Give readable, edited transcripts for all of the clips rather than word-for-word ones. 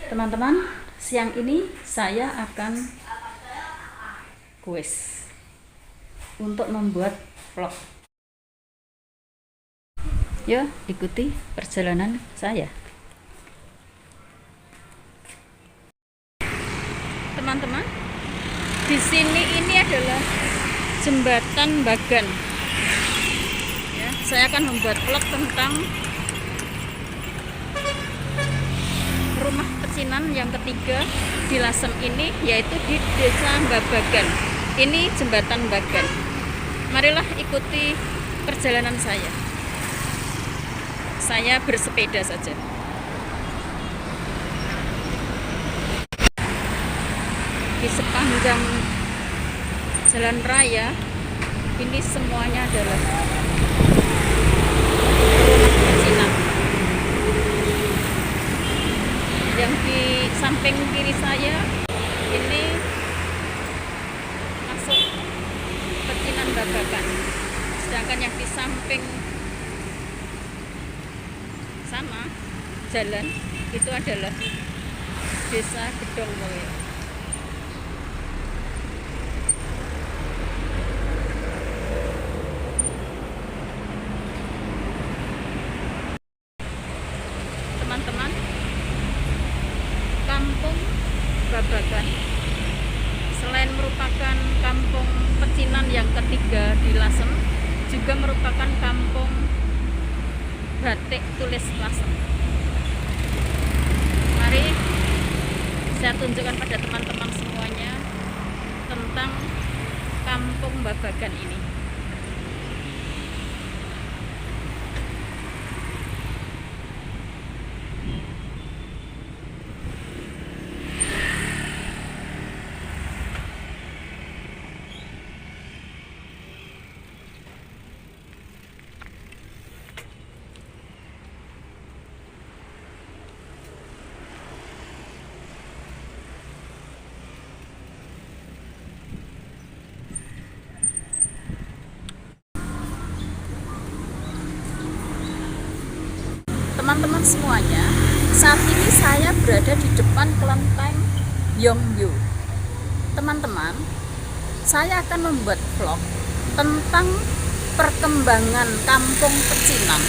Teman-teman, siang ini saya akan kuis untuk membuat vlog. Yuk, ikuti perjalanan saya. Teman-teman, di sini ini adalah jembatan Bagan. Ya, saya akan membuat vlog tentang rumah pecinan yang ketiga di Lasem ini, yaitu di Desa Babagan. Ini jembatan Bagan. Marilah ikuti perjalanan saya. Saya bersepeda saja. Di sepanjang jalan raya ini semuanya adalah rumah pecinan. Yang di samping kiri saya ini masuk pecinan Babagan, sedangkan yang di samping sana jalan itu adalah Desa Gedong Mulyo. Teman-teman, Kampung Babagan selain merupakan kampung pecinan yang ketiga di Lasem, juga merupakan kampung batik tulis Lasem. Mari saya tunjukkan pada teman-teman semuanya tentang Kampung Babagan ini. Teman-teman semuanya, saat ini saya berada di depan kelenteng Yongbyo. Teman-teman, saya akan membuat vlog tentang perkembangan kampung pecinan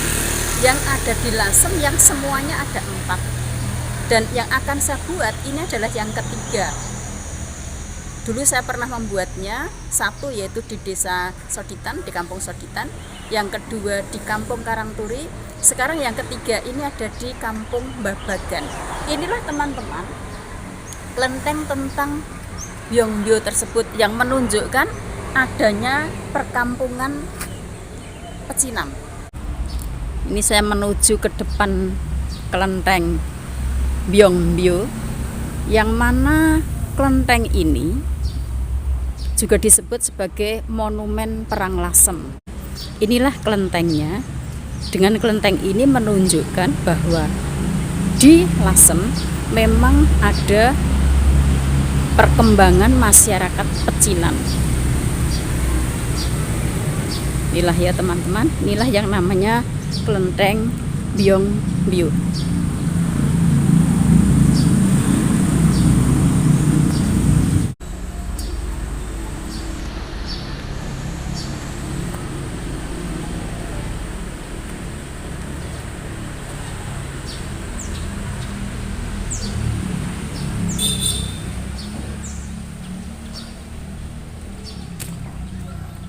yang ada di Lasem, yang semuanya ada 4. Dan yang akan saya buat ini adalah yang ketiga. Dulu saya pernah membuatnya, satu yaitu di Desa Soditan, di Kampung Soditan, yang kedua di Kampung Karangturi, sekarang yang ketiga ini ada di Kampung Babagan. Inilah teman-teman kelenteng tentang Yongbyo tersebut yang menunjukkan adanya perkampungan pecinan. Ini saya menuju ke depan kelenteng Yongbyo, yang mana kelenteng ini juga disebut sebagai monumen perang Lasem. Inilah kelentengnya. Dengan kelenteng ini menunjukkan bahwa di Lasem memang ada perkembangan masyarakat pecinan. Inilah ya teman-teman, inilah yang namanya kelenteng Yongbyo.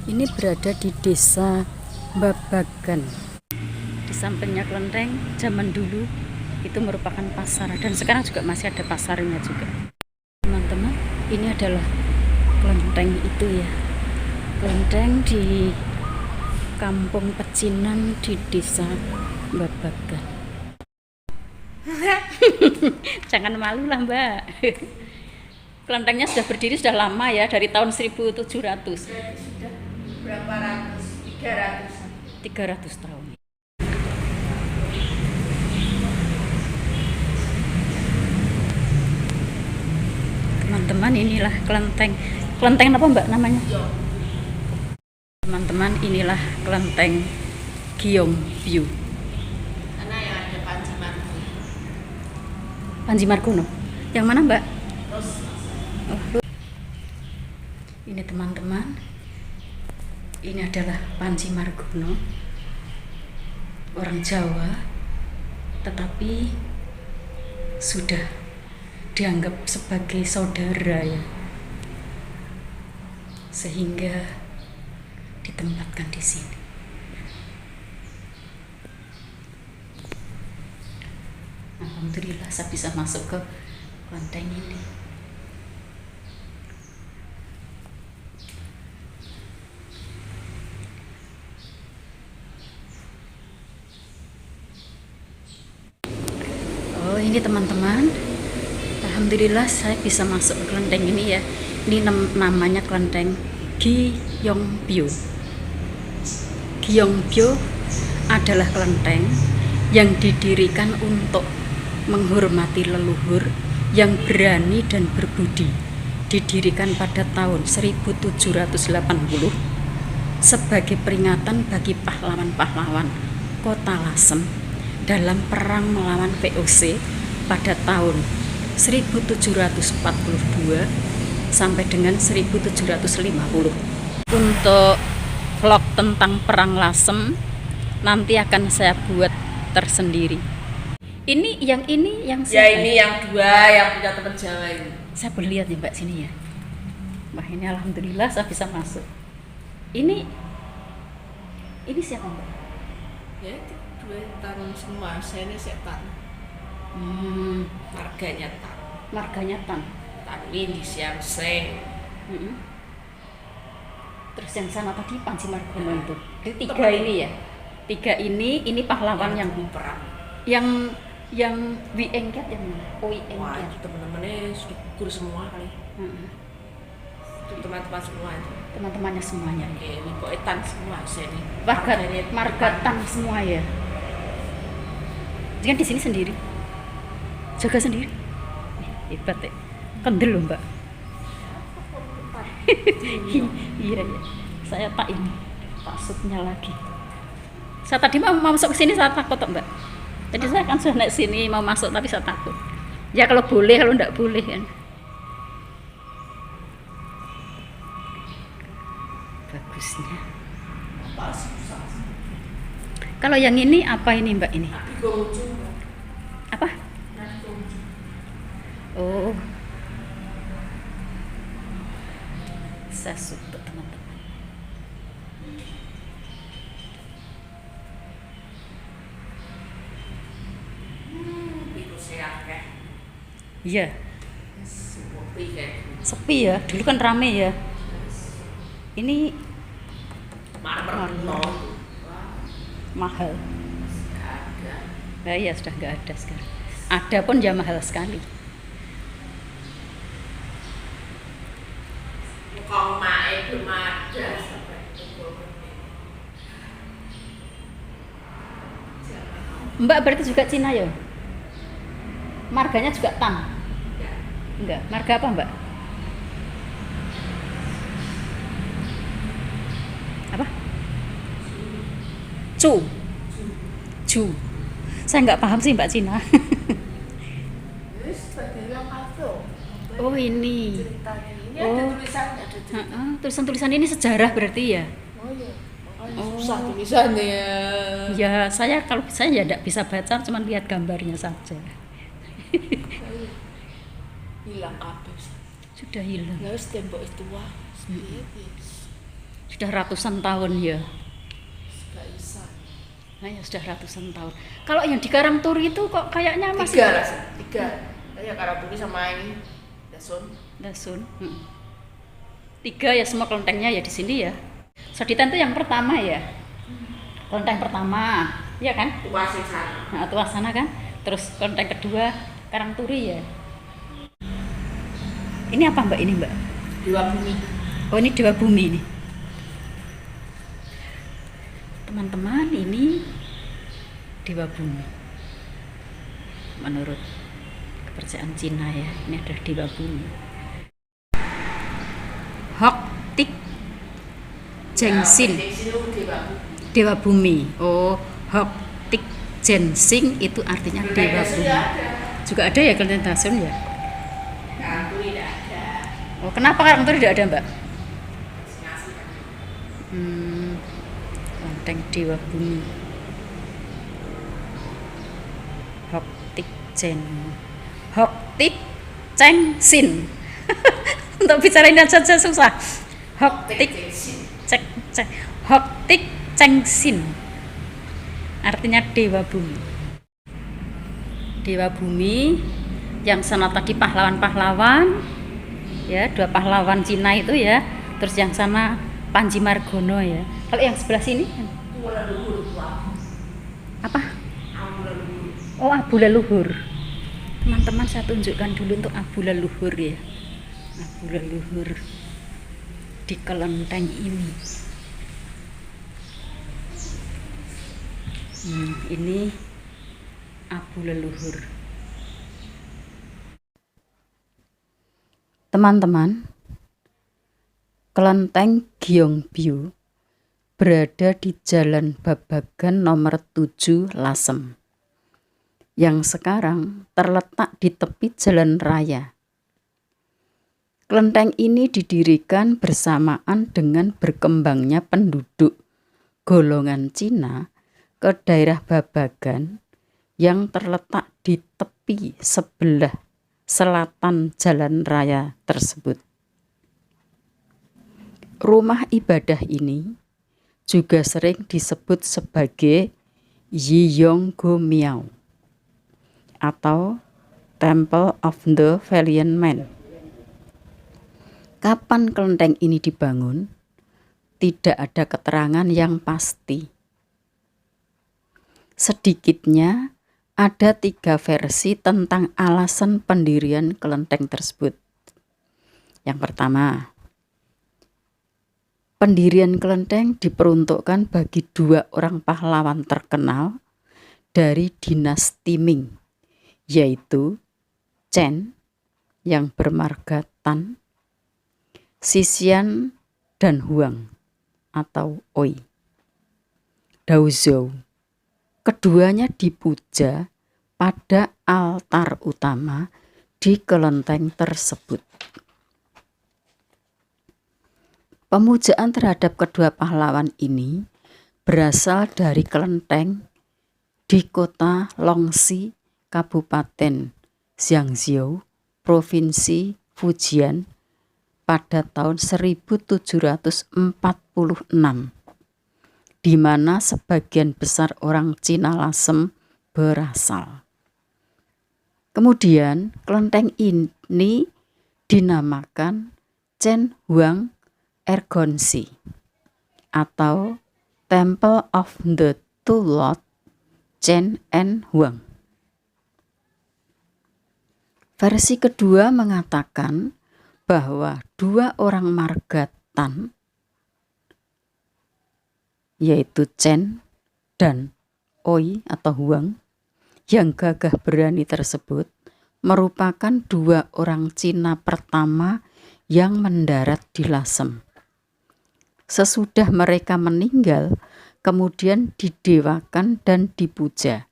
Ini berada di Desa Babagan. Di sampingnya kelenteng, zaman dulu itu merupakan pasar, dan sekarang juga masih ada pasarnya juga. Teman-teman, ini adalah kelenteng itu ya. Kelenteng di kampung pecinan di Desa Babagan. Jangan malu lah, Mbak. Kelentengnya sudah berdiri sudah lama ya, dari tahun 1700. Berapa ratus? 300 tahun. Teman-teman, inilah kelenteng. Kelenteng apa Mbak namanya? Teman-teman, inilah kelenteng Yongbyo. Karena yang ada Panji Mantri. Panji Margono. Yang mana Mbak? Oh, ini teman-teman. Ini adalah Panji Margono, orang Jawa, tetapi sudah dianggap sebagai saudara ya, sehingga ditempatkan di sini. Alhamdulillah saya bisa masuk ke kelenteng ini. Oh ini teman-teman, alhamdulillah saya bisa masuk ke kelenteng ini ya. Ini namanya kelenteng Gyeongbyo. Gyeongbyo adalah kelenteng yang didirikan untuk menghormati leluhur yang berani dan berbudi. Didirikan pada tahun 1780 sebagai peringatan bagi pahlawan-pahlawan Kota Lasem dalam perang melawan VOC pada tahun 1742 sampai dengan 1750. Untuk vlog tentang perang Lasem nanti akan saya buat tersendiri. Ini yang Ya ini yang dua yang punya teman Jawa ini. Saya boleh lihat ya Mbak sini ya. Wah ini alhamdulillah saya bisa masuk. Ini siapa Mbak? Ya itu dua tan semua. Saya ini setan. Marganya tan. Marganya Tan. Tapi di Siam Seng. Terus yang sana tadi Panji Margono itu. Jadi tiga ini ya. Tiga ini pahlawan yang perang. Yang Wi Engket yang mana? Oi Wah Engket. itu teman-temannya sudah gugur semua kali. Itu teman-teman semua itu. Teman-temannya semuanya. Oke, ini pokoknya tan semua saya ini. Marga Tan semua ya. Jangan di sini sendiri. Jaga sendiri. Hebat ya. Kendel loh Mbak. Iya ya. Saya tak ini. Tak shootnya lagi. Saya tadi mau masuk ke sini saya takut Mbak. Jadi saya kan sudah naik sini mau masuk tapi saya takut. Ya kalau boleh, kalau enggak boleh kan. Bagusnya. Kalau yang ini apa ini Mbak ini? Apa? Oh. Saya suka teman-teman. Iya. Sepi ya. Dulu kan rame ya. Ini mahal. Nah, ya sudah nggak ada sekarang. Ada pun ya mahal sekali. Kalau mae belum ada. Mbak berarti juga Cina ya? Marganya juga Tan? Enggak. Marga apa Mbak? Apa? Cu. Saya nggak paham sih Mbak Cina. Oh ini. Ini ada tulisannya, ada cerita. Tulisan-tulisan ini sejarah berarti ya? Oh iya. Susah tulisannya. Ya saya kalau saya ya tidak bisa baca, cuma lihat gambarnya saja. Hilang kabeh. Sudah hilang. Ya wis tembok itu wah. Sudah ratusan tahun ya. Gak bisa. Nah ya sudah ratusan tahun. Kalau yang di Karangturi itu kok kayaknya masih tiga. Ya Karangturi sama ini Dasun. 3 ya semua kelentengnya ya di sini ya. Soditan itu yang pertama ya. Kelenteng pertama, ya kan? Tuas sana. Nah, Tuas sana kan. Terus kelenteng kedua Karangturi ya. Ini apa Mbak ini Mbak? Dewa Bumi. Oh ini Dewa Bumi ini. Teman-teman ini Dewa Bumi. Menurut kepercayaan Cina ya, ini adalah Dewa Bumi. Hok Tik Jengsin. Dewa Bumi. Oh, Hok Tik Jensing itu artinya Dewa Bumi. Juga ada ya kelenteng Dasun ya? Karangturi tidak ada. Oh, kenapa Karangturi tidak ada, Mbak? Destinasi kan. Kelenteng Dewa Bumi. Hok Tik Chen. Hok Tik Cheng Sin. Untuk bicara ini saja susah. Hok Tik Cek Cek. Hok Tik Cheng Sin. Artinya Dewa Bumi. Dewa Bumi yang sana tadi pahlawan-pahlawan, ya, 2 pahlawan Cina itu ya. Terus yang sana Panji Margono ya. Kalau yang sebelah sini apa? Oh, Abu Leluhur. Teman-teman, saya tunjukkan dulu untuk Abu Leluhur ya. Abu Leluhur di kelenteng ini. Ini Abu Leluhur. Teman-teman, kelenteng Gyeongbyu berada di Jalan Babagan nomor 7 Lasem, yang sekarang terletak di tepi jalan raya. Kelenteng ini didirikan bersamaan dengan berkembangnya penduduk golongan Cina ke daerah Babagan yang terletak di tepi sebelah selatan jalan raya tersebut. Rumah ibadah ini juga sering disebut sebagai Yiyonggo-miao atau Temple of the Valiant Man. Kapan kelenteng ini dibangun? Tidak ada keterangan yang pasti. Sedikitnya ada 3 versi tentang alasan pendirian kelenteng tersebut. Yang pertama, pendirian kelenteng diperuntukkan bagi 2 orang pahlawan terkenal dari dinasti Ming, yaitu Chen yang bermarga Tan, Sisian, dan Huang atau Oi Daozhou. Keduanya dipuja pada altar utama di kelenteng tersebut. Pemujaan terhadap kedua pahlawan ini berasal dari kelenteng di kota Longxi, Kabupaten Xiangzhou, Provinsi Fujian pada tahun 1746. Di mana sebagian besar orang Cina Lasem berasal. Kemudian kelenteng ini dinamakan Chen Huang Ergonsi atau Temple of the Two Lord Chen and Huang. Versi kedua mengatakan bahwa 2 orang marga Tan, yaitu Chen dan Oi atau Huang, yang gagah berani tersebut merupakan 2 orang Cina pertama yang mendarat di Lasem. Sesudah mereka meninggal, kemudian didewakan dan dipuja.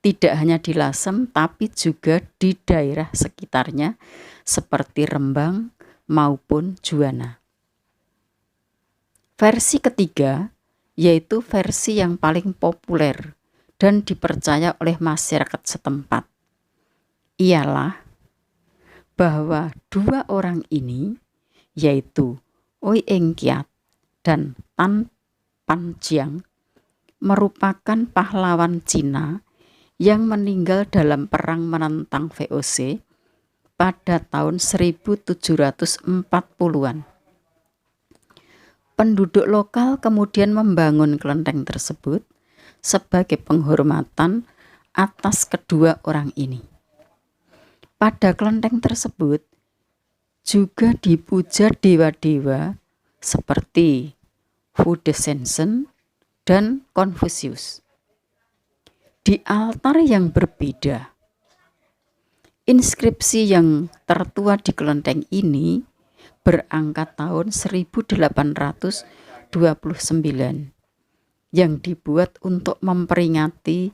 Tidak hanya di Lasem, tapi juga di daerah sekitarnya seperti Rembang maupun Juwana. Versi ketiga, yaitu versi yang paling populer dan dipercaya oleh masyarakat setempat, ialah bahwa 2 orang ini, yaitu Oi Engkiat dan Tan Panjiang, merupakan pahlawan Cina yang meninggal dalam perang menentang VOC pada tahun 1740-an. Penduduk lokal kemudian membangun kelenteng tersebut sebagai penghormatan atas kedua orang ini. Pada kelenteng tersebut juga dipuja dewa-dewa seperti Fu Descension dan Confucius. Di altar yang berbeda, inskripsi yang tertua di kelenteng ini berangkat tahun 1829 yang dibuat untuk memperingati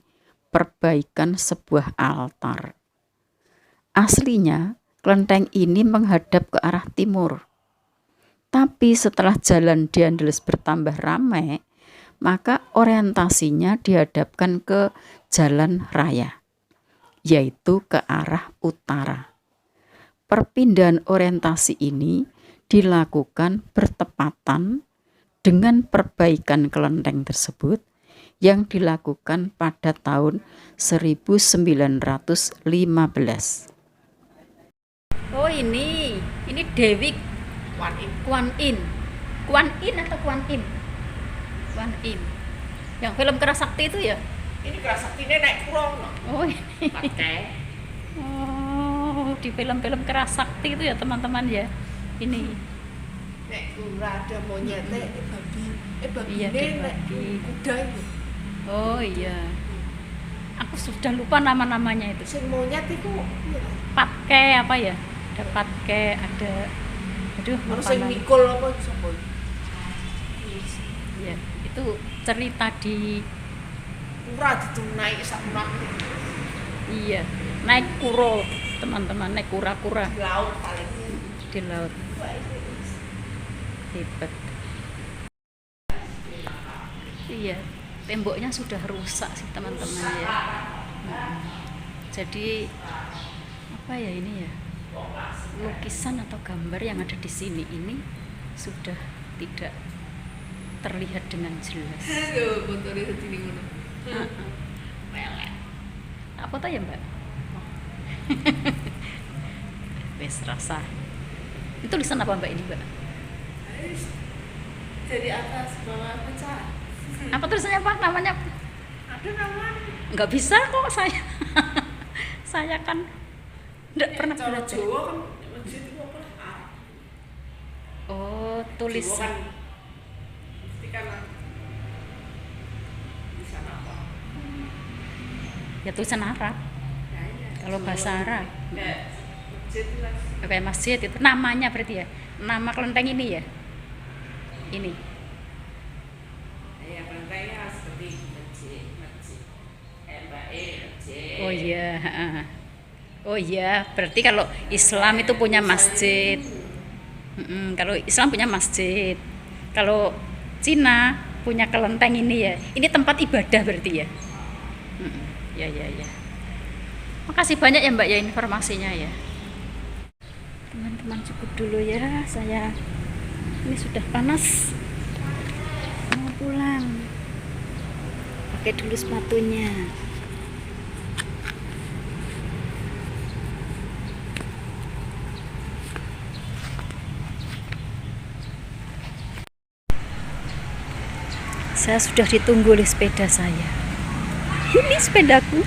perbaikan sebuah altar. Aslinya, kelenteng ini menghadap ke arah timur. Tapi setelah jalan Diandeles bertambah ramai, maka orientasinya dihadapkan ke jalan raya, yaitu ke arah utara. Perpindahan orientasi ini dilakukan bertepatan dengan perbaikan kelenteng tersebut yang dilakukan pada tahun 1915. Oh ini Dewi Kuan In atau Kuan Im? Kuan Im. Yang film Kerasakti itu ya? Ini Kerasakti naik kurang no. Oh ini. Pakai. Oh, di film-film Kerasakti itu ya teman-teman ya. Ini. Nek kura ada monyetnya, babi. Babi Iya, ini ada nek babi. kuda itu. Oh iya. Aku sudah lupa nama-namanya itu. Sing monyet itu Patke apa ya? Ada patke, ada aduh ono lupa sing nama. mikul apa sapa? Iya, itu cerita di Kura ditunai sak nak iya, naik kuro, teman-teman, naik kura-kura di laut paling. di laut. Hebat. Iya, temboknya sudah rusak sih teman-teman ya. Jadi apa ya ini ya? Lukisan atau gambar yang ada di sini ini sudah tidak terlihat dengan jelas. Aduh, botolnya sedini ngono. Melek. Apa tuh ya Mbak? Wes rasa. Itu tulisan apa Mbak ini Mbak? Dari atas bawah pecah. Apa tulisannya Pak? Namanya? Ada nama. Nggak bisa kok saya. Saya kan nggak pernah Cara belajar. Jawa kan masjid itu apa? Oh, Jawa tulisan. kan mesti kan tulisan apa? Ya tulisan Arab. Ya, iya. Kalau bahasa Arab. Kayak masjid itu lah. Kayak masjid itu namanya berarti ya. Nama kelenteng ini ya. Ini. Ya kelentengnya seperti masjid. Masjid. Oh iya. Oh iya, berarti kalau Islam itu punya masjid. Kalau Islam punya masjid. Kalau Cina punya kelenteng ini ya. Ini tempat ibadah berarti ya. Ya. Makasih banyak ya Mbak ya informasinya ya. Teman-teman cukup dulu ya. Saya ini sudah panas. Mau pulang. Pakai dulu sepatunya. Saya sudah ditunggu oleh sepeda saya. Ini sepedaku.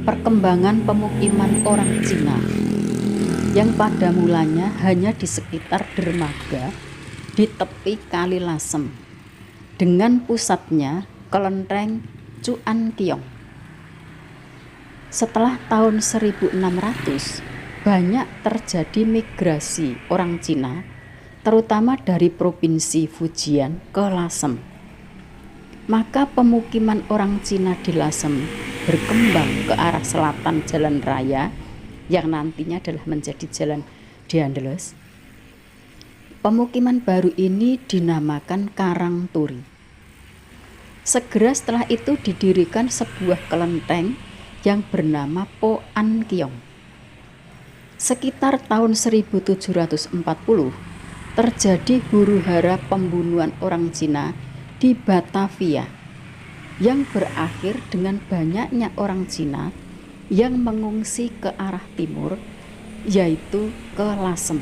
Perkembangan pemukiman orang Cina yang pada mulanya hanya di sekitar dermaga di tepi Kali Lasem dengan pusatnya kelenteng Cuan Kiong. Setelah tahun 1600, banyak terjadi migrasi orang Cina, terutama dari provinsi Fujian ke Lasem. Maka pemukiman orang Cina di Lasem berkembang ke arah selatan jalan raya yang nantinya adalah menjadi jalan Diandeles. Pemukiman baru ini dinamakan Karang Turi. Segera setelah itu didirikan sebuah kelenteng yang bernama Po An Kiong. Sekitar tahun 1740 terjadi huru-hara pembunuhan orang Cina di Batavia yang berakhir dengan banyaknya orang Cina yang mengungsi ke arah timur, yaitu ke Lasem.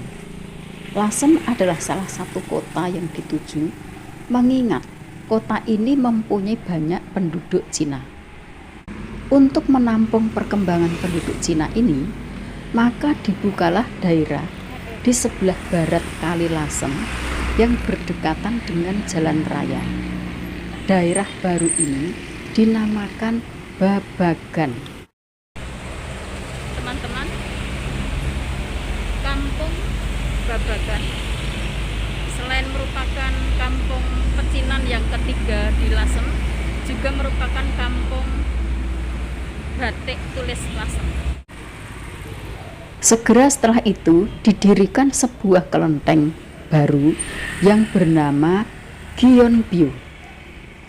Lasem adalah salah satu kota yang dituju, mengingat kota ini mempunyai banyak penduduk Cina. Untuk menampung perkembangan penduduk Cina ini, maka dibukalah daerah di sebelah barat Kali Lasem yang berdekatan dengan jalan raya. Daerah baru ini dinamakan Babagan. Teman-teman, kampung Babagan selain merupakan kampung pecinan yang ketiga di Lasem, juga merupakan kampung batik tulis Lasem. Segera setelah itu didirikan sebuah kelenteng baru yang bernama Gyeongbyo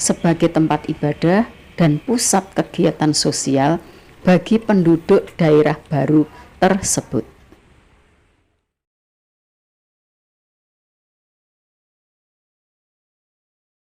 sebagai tempat ibadah dan pusat kegiatan sosial bagi penduduk daerah baru tersebut.